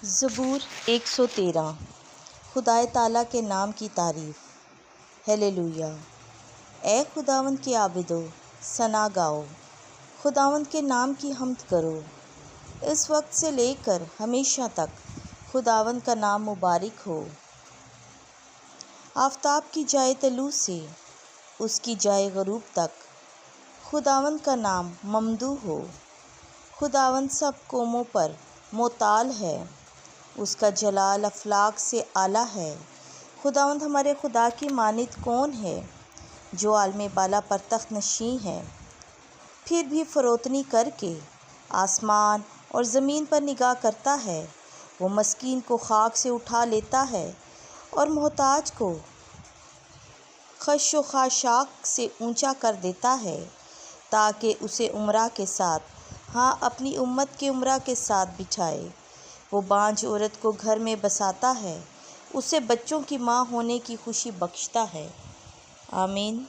زبور 113 خدائے تعالیٰ کے نام کی تعریف۔ ہیلیلویا۔ اے خداوند کے عابدو، ثنا گاؤ، خداوند کے نام کی حمد کرو۔ اس وقت سے لے کر ہمیشہ تک خداوند کا نام مبارک ہو۔ آفتاب کی جائے طلوع سے اس کی جائے غروب تک خداوند کا نام ممدوح ہو۔ خداوند سب قوموں پر معتال ہے، اس کا جلال افلاک سے اعلیٰ ہے۔ خداوند ہمارے خدا کی مانند کون ہے، جو عالم بالا پر تخت نشین ہے۔ پھر بھی فروتنی کر کے آسمان اور زمین پر نگاہ کرتا ہے۔ وہ مسکین کو خاک سے اٹھا لیتا ہے اور محتاج کو خش و خاشاک سے اونچا کر دیتا ہے، تاکہ اسے امرا کے ساتھ، ہاں اپنی امت کے امرا کے ساتھ بٹھائے۔ وہ بانجھ عورت کو گھر میں بساتا ہے، اسے بچوں کی ماں ہونے کی خوشی بخشتا ہے۔ آمین۔